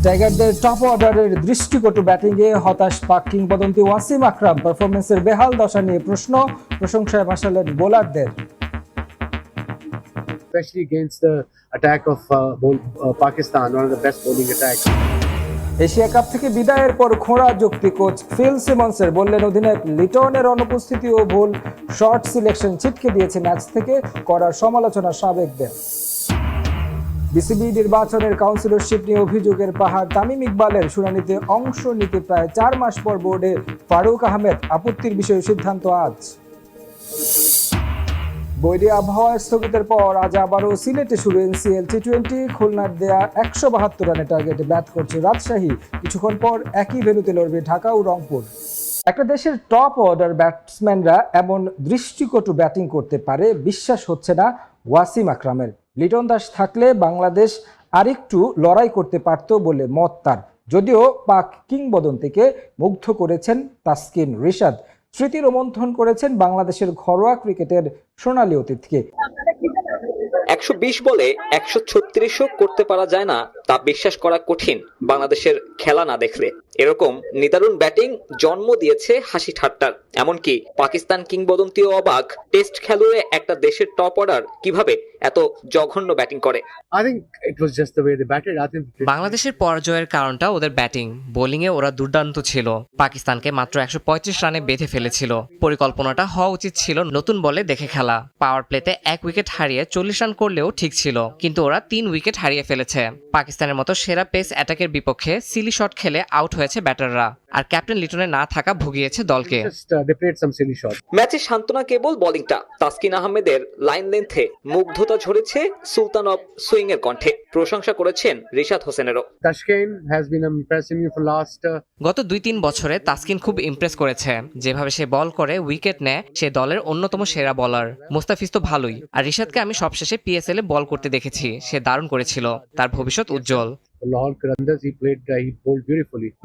টাইগারদের টপ অর্ডারের দৃষ্টিকটু ব্যাটিংয়ে হতাশ পাক কিংবদন্তি ওয়াসিম আকরাম। পারফরমেন্সের বেহাল দশা নিয়ে প্রশংসায় ভাসালেন বোলারদের। Especially against the attack of Pakistan, one of the best bowling attacks. Asia cup থেকে বিদায়ের পর খোঁড়া যুক্তি কোচ ফিল সিমন্সের বললেন অধিনায়ক লিটনের অনুপস্থিতি ও ভুল শর্ট সিলেকশন ছিটকে দিয়েছে ম্যাচ থেকে, করার সমালোচনা সাবেকদের। বিসিবি নির্বাচনের কাউন্সিলরশিপ নিয়ে অভিযোগের পাহাড়। তামিম ইকবালের শুনানিতে অংশ নিতে প্রায় 4 মাস পর বোর্ডে ফারুক আহমেদ, আপত্তির বিষয়ে সিদ্ধান্ত আজ। বৈরী আবহাওয়া স্থগিতের পর আজ আবারও সিলেটে শুরু এনসিএল টি20। খুলনার দেয়া 172 রানের টার্গেটে ব্যাট করছে রাজশাহী। কিছুক্ষণ পর একই ভেন্যুতে লড়বে ঢাকা ও রংপুর। একটা দেশের টপ অর্ডার ব্যাটসম্যানরা এমন দৃষ্টিকটু ব্যাটিং করতে পারে, বিশ্বাস হচ্ছে না ওয়াসিম আকরামের। লিটন দাস থাকলে বাংলাদেশ আরেকটু লড়াই করতে পারত বলে মত তার। যদিও পাক কিংবদন্তিকে মুগ্ধ করেছেন তাসকিন, রিশাদ স্মৃতি রোমন্থন করেছেন বাংলাদেশের ঘরোয়া ক্রিকেটের সোনালী অতীতকে। 120 বলে 136ও করতে পারা যায় না তা বিশ্বাস করা কঠিন বাংলাদেশের খেলা না দেখলে। এরকম নিদারুণ ব্যাটিং জন্ম দিয়েছে হাসি ঠাট্টার। এমনকি পাকিস্তান কিংবদন্তিও অবাক, টেস্ট খেলুড়ে একটা দেশের টপ অর্ডার কিভাবে এত জঘন্য ব্যাটিং করে। I think it was just the way they batted. I think বাংলাদেশের পরাজয়ের কারণটা ওদের ব্যাটিং। বোলিংয়ে ওরা দুর্দান্ত ছিল, পাকিস্তানকে মাত্র 135 রানে বেঁধে ফেলেছিল। পরিকল্পনাটা হওয়া উচিত ছিল নতুন বলে দেখে খেলা। পাওয়ার প্লেতে 1 উইকেট হারিয়ে 40 রান করলেও ঠিক ছিল, কিন্তু ওরা 3 উইকেট হারিয়ে ফেলেছে। পাকিস্তানের মতো সেরা পেস অ্যাটাকের বিপক্ষে সিলি শট খেলে আউট হয়েছে ব্যাটাররা, আর ক্যাপ্টেন লিটনের না থাকা ভুগিয়েছে দলকে। they played some silly shots. ম্যাচে সান্ত্বনা কেবল বোলিংটা। তাসকিন আহমেদের লাইন লেন্থে মুগ্ধতা ঝরেছে সুলতান অফ সুইং এর কণ্ঠে। প্রশংসা করেছেন Rishad হোসেনেরও। Tashkent has been impressing me for last গত 2-3 বছরে তাসকিন খুব ইমপ্রেস করেছে। যেভাবে সে বল করে, উইকেট নেয়, সে দলের অন্যতম সেরা বলার। মুস্তাফিজ তো ভালোই, আর রিশাদকে আমি সবশেষে পিএসএল এ বল করতে দেখেছি, সে দারুণ করেছিল। তার ভবিষ্যৎ উজ্জ্বল।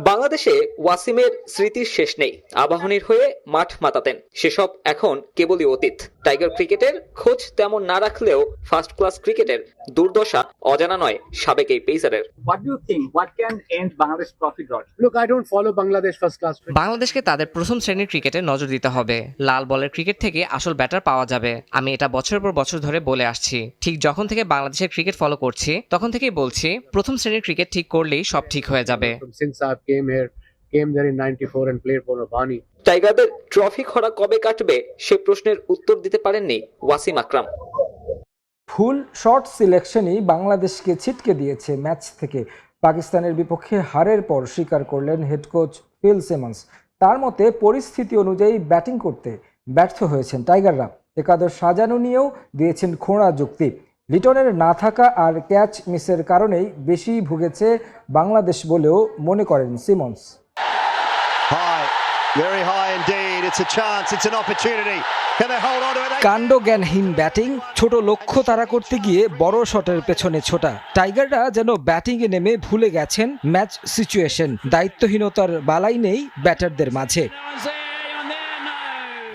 বাংলাদেশে ওয়াসিমের স্মৃতির শেষ নেই। আবাহনীর হয়ে মাঠ মাতাতেন, সেসব এখন কেবলই অতীত। টাইগার ক্রিকেটের খোঁজ তেমন না রাখলেও ফার্স্ট ক্লাস ক্রিকেটের দুর্দশা অজানা নয় সাবেক এই পেসারের। What do you think? What can end Bangladesh profit rot? Look, I don't follow Bangladesh first class cricket. বাংলাদেশকে তাদের প্রথম শ্রেণীর ক্রিকেটে নজর দিতে হবে। লাল বলের ক্রিকেট থেকে আসল ব্যাটার পাওয়া যাবে। আমি এটা বছরের পর বছর ধরে বলে আসছি। ঠিক যখন থেকে বাংলাদেশের ক্রিকেট ফলো করছি, তখন থেকেই বলছি প্রথম শ্রেণীর ক্রিকেট ঠিক করলেই সব ঠিক হয়ে যাবে। Since I came there in 94 and played for Rabani. টাইগারদের ট্রফি খরা কবে কাটবে সে প্রশ্নের উত্তর দিতে পারেননি ওয়াসিম আকরাম। ফুল শর্ট সিলেকশনই বাংলাদেশকে ছিটকে দিয়েছে ম্যাচ থেকে। পাকিস্তানের বিপক্ষে হারের পর স্বীকার করলেন হেড কোচ ফিল সিমন্স। তার মতে পরিস্থিতি অনুযায়ী ব্যাটিং করতে ব্যর্থ হয়েছেন টাইগাররা। একাদশ সাজানো নিয়েও দিয়েছেন খোঁড়া যুক্তি। লিটনের না থাকা আর ক্যাচ মিসের কারণেই বেশি ভুগেছে বাংলাদেশ বলেও মনে করেন সিমন্স। কাণ্ডজ্ঞানহীন ব্যাটিং, ছোট লক্ষ্য তাড়া করতে গিয়ে বড় শটের পেছনে ছোটা। টাইগাররা যেন ব্যাটিংয়ে নেমে ভুলে গেছেন ম্যাচ সিচুয়েশন। দায়িত্বহীনতার বালাই নেই ব্যাটারদের মাঝে।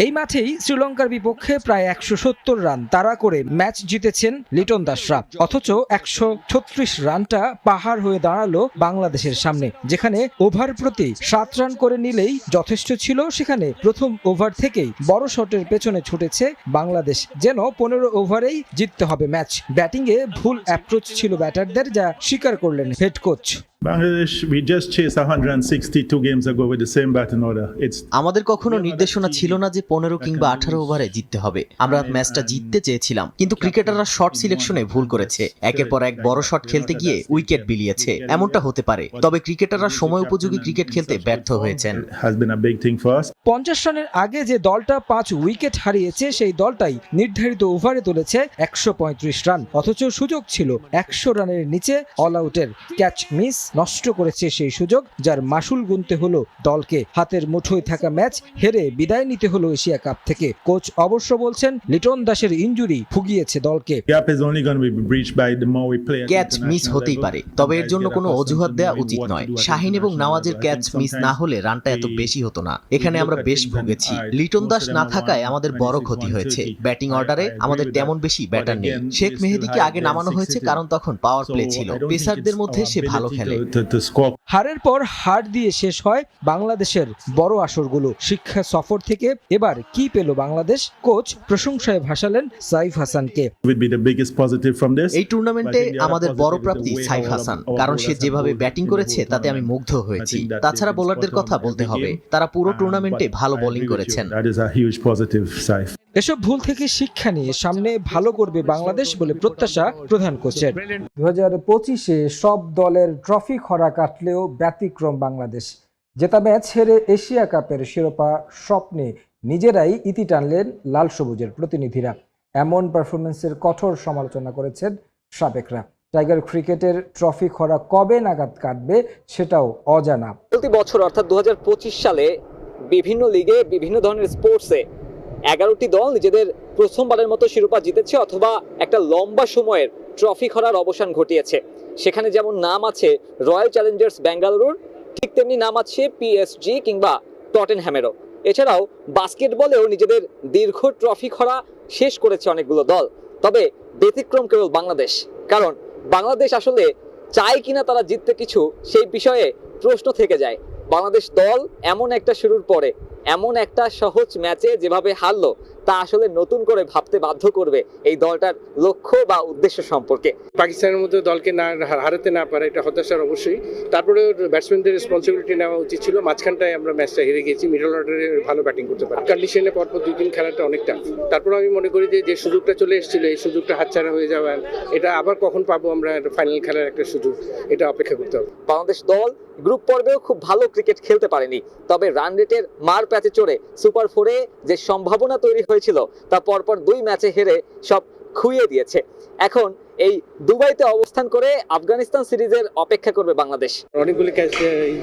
এই মাঠেই শ্রীলঙ্কার বিপক্ষে প্রায় 170 রান তাড়া করে ম্যাচ জিতেছেন লিটন দাসরা। অথচ 136 রানটা পাহাড় হয়ে দাঁড়ালো বাংলাদেশের সামনে। যেখানে ওভার প্রতি 7 রান করে নিলেই যথেষ্ট ছিল, সেখানে প্রথম ওভার থেকেই বড় শটের পেছনে ছুটেছে বাংলাদেশ। যেন 15 ওভারেই জিততে হবে ম্যাচ। ব্যাটিংয়ে ভুল অ্যাপ্রোচ ছিল ব্যাটারদের, যা স্বীকার করলেন head coach. Bangladesh, we just chased 162 games ago with the same batting order. আমাদের কখনো নির্দেশনা ছিল না যে 15 কিংবা 18 ওভারে জিততে হবে। আমরা ম্যাচটা জিততে চেয়েছিলাম, কিন্তু ক্রিকেটাররা শর্ট সিলেকশনে ভুল করেছে। একের পর এক বড় শট খেলতে গিয়ে উইকেট বিলিয়েছে। এমনটা হতে পারে, তবে ক্রিকেটাররা সময় উপযোগী ক্রিকেট খেলতে ব্যর্থ হয়েছেন। 50 রানের আগে যে দলটা 5 উইকেট হারিয়েছে, সেই দলটাই নির্ধারিত ওভারে তুলেছে 135 রান। অথচ সুযোগ ছিল 100 রানের নিচে অল আউটের। ক্যাচ মিস নষ্ট করেছে সেই সুযোগ, যার মাসুল গুনতে হলো দলকে। হাতের মুঠোয় থাকা ম্যাচ হেরে বিদায় নিতে হলো এশিয়া কাপ থেকে। কোচ অবশ্য বলছেন লিটন দাসের ইনজুরি ভুগিয়েছে দলকে। ক্যাচ মিস হতেই পারে, তবে এর জন্য কোনো অজুহাত দেওয়া উচিত নয়। শাহিন এবং নওয়াজের ক্যাচ মিস না হলে রানটা এত বেশি হতো না। এখানে আমরা বেশ ভুগেছি। লিটন দাস না থাকায় আমাদের বড় ক্ষতি হয়েছে। ব্যাটিং অর্ডারে আমাদের তেমন বেশি ব্যাটার নেই। শেখ মেহেদীকে আগে নামানো হয়েছে কারণ তখন পাওয়ার প্লে ছিল। পেসারদের মধ্যে সে ভালো খেলে। বলে। to score. হারের পর হার দিয়ে শেষ হয় বাংলাদেশের বড় আসরগুলো। শিক্ষা সফর থেকে এবার কি পেল বাংলাদেশ? কোচ প্রশংসায় ভাসালেন সাইফ হাসানকে। Would be the biggest positive from this. এই টুর্নামেন্টে আমাদের বড় প্রাপ্তি সাইফ হাসান, কারণ সে যেভাবে ব্যাটিং করেছে তাতে আমি মুগ্ধ হয়েছি। তাছাড়া বোলারদের কথা বলতে হবে, তারা পুরো টুর্নামেন্টে ভালো বোলিং করেছেন। That is a huge positive, Saif. এসব ভুল থেকে শিক্ষা নিয়ে সামনে ভালো করবে বাংলাদেশ বলে প্রত্যাশা প্রধান কোচের। 2025-এ সব দলের ট্রফি খরা কাটলেও ব্যতিক্রম বাংলাদেশ। জেতা ম্যাচ হেরে এশিয়া কাপের শিরোপা স্বপ্নে নিজেরাই ইতি টানলেন লাল সবুজের প্রতিনিধিরা। এমন পারফরমেন্সের কঠোর সমালোচনা করেছেন সাবেকরা। টাইগার ক্রিকেটের ট্রফি খরা কবে নাগাদ কাটবে সেটাও অজানা। চলতি বছর অর্থাৎ 2025 সালে বিভিন্ন লিগে বিভিন্ন ধরনের স্পোর্টসে 11টি দল নিজেদের প্রথমবারের মতো শিরোপা জিতেছে অথবা একটা লম্বা সময়ের ট্রফি খরার অবসান ঘটিয়েছে। সেখানে যেমন নাম আছে রয়্যাল চ্যালেঞ্জার্স বেঙ্গালুরুর, ঠিক তেমনি নাম আছে পিএসজি কিংবা টটেনহ্যামেরও। এছাড়াও বাস্কেটবলেও নিজেদের দীর্ঘ ট্রফি খরা শেষ করেছে অনেকগুলো দল। তবে ব্যতিক্রম কেবল বাংলাদেশ, কারণ বাংলাদেশ আসলে চায় কিনা তারা জিততে কিছু, সেই বিষয়ে প্রশ্ন থেকে যায়। বাংলাদেশ দল এমন একটা শুরুর পরে এমন একটা সহজ ম্যাচে যেভাবে হারলো তা আসলে নতুন করে ভাবতে বাধ্য করবে এই দলটার লক্ষ্য বা উদ্দেশ্য সম্পর্কে। পাকিস্তানের মতো দলকে না হারাতে না পারে এটা হতাশার অবশ্যই। তারপরে ব্যাটসম্যানদের রেসপন্সিবিলিটি নেওয়া উচিত ছিল। মাঝখানটায় আমরা ম্যাচটা হেরে গেছি, মিডল অর্ডারে ভালো ব্যাটিং করতে পারে। কন্ডিশনে পরপর 2 দিন খেলাটা অনেক টাফ। তারপরে আমি মনে করি যে সুযোগটা চলে এসেছিল এই সুযোগটা হাতছাড়া হয়ে যাওয়া, এটা আবার কখন পাবো আমরা ফাইনাল খেলার একটা সুযোগ, এটা অপেক্ষা করতে হবে। বাংলাদেশ দল গ্রুপ পর্বেও খুব ভালো ক্রিকেট খেলতে পারেনি, তবে রান রেটের মার প্যাচে চড়ে সুপার 4-এ যে সম্ভাবনা তৈরি হয়েছিল তা পরপর 2 ম্যাচে হেরে সব খুইয়ে দিয়েছে। এখন এই দুবাইতে অবস্থান করে আফগানিস্তান সিরিজের অপেক্ষা করবে বাংলাদেশ। অনেকগুলি ক্যাচ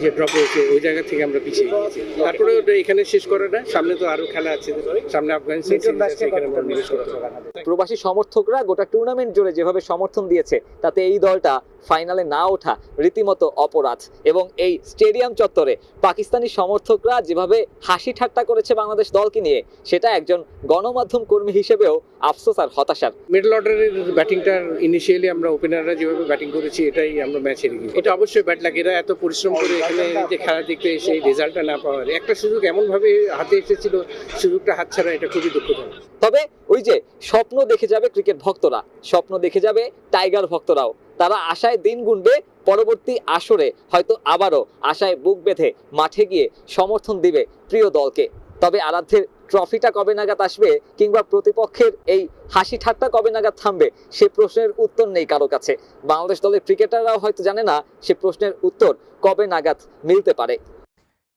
যে ড্রপ হয়েছে ওই জায়গা থেকে আমরা পিছিয়ে গেছি। তারপরে এখানে শেষ করাটা, সামনে তো আরো খেলা আছে, সামনে আফগানিস্তান সিরিজ আছে, এখানে আমরা নিবেশ করতে হবে। প্রবাসী সমর্থকরা গোটা টুর্নামেন্ট জুড়ে যেভাবে সমর্থন দিয়েছে তাতে এই দলটা ফাইনালে না ওঠা রীতিমতো অপরাধ। এবং এই স্টেডিয়াম চত্বরে পাকিস্তানি সমর্থকরা যেভাবে হাসি ঠাট্টা করেছে বাংলাদেশ দলকে নিয়ে, সেটা একজন গণমাধ্যম কর্মী হিসেবেও আফসোস আর হতাশার। মিডল অর্ডারের ব্যাটিংটা ইনিশিয়ালি আমরা ওপেনাররা যেভাবে ব্যাটিং করেছি এটাই আমরা ম্যাচ হেরে গেছি। এটা অবশ্যই ব্যাট লাগে, এরা এত পরিশ্রম করে এখানে যে খেলা দেখতে এসে রেজাল্টটা না পাওয়ার একটা সুযোগ এমনভাবে হাতে এসেছিল, সুযোগটা হাতছাড়া, এটা খুবই দুঃখজনক। তবে ওই যে স্বপ্ন দেখে যাবে ক্রিকেট ভক্তরা, স্বপ্ন দেখে যাবে টাইগার ভক্তরাও। তারা আশায় দিন গুনবে পরবর্তী আসরে হয়তো আবারও আশায় বুক বেঁধে মাঠে গিয়ে সমর্থন দিবে প্রিয় দলকে। তবে আরাধ্যের ট্রফিটা কবে নাগাদ আসবে কিংবা প্রতিপক্ষের এই হাসি ঠাট্টা কবে নাগাদ থামবে সে প্রশ্নের উত্তর নেই কারো কাছে। বাংলাদেশ দলের ক্রিকেটাররাও হয়তো জানে না সে প্রশ্নের উত্তর কবে নাগাদ মিলতে পারে।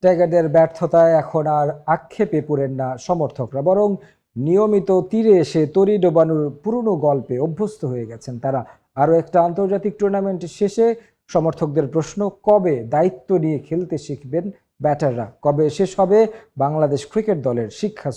টাইগারদের ব্যর্থতায় এখন আর আক্ষেপে পড়েন না সমর্থকরা, বরং নিয়মিত তীরে এসে তরি ডোবানোর পুরনো গল্পে অভ্যস্ত হয়ে গেছেন তারা। আরও একটা আন্তর্জাতিক টুর্নামেন্ট শেষে সমর্থকদের প্রশ্ন, কবে দায়িত্ব নিয়ে খেলতে শিখবেন ব্যাটাররা? কবে শেষ হবে বাংলাদেশ ক্রিকেট দলের শিক্ষা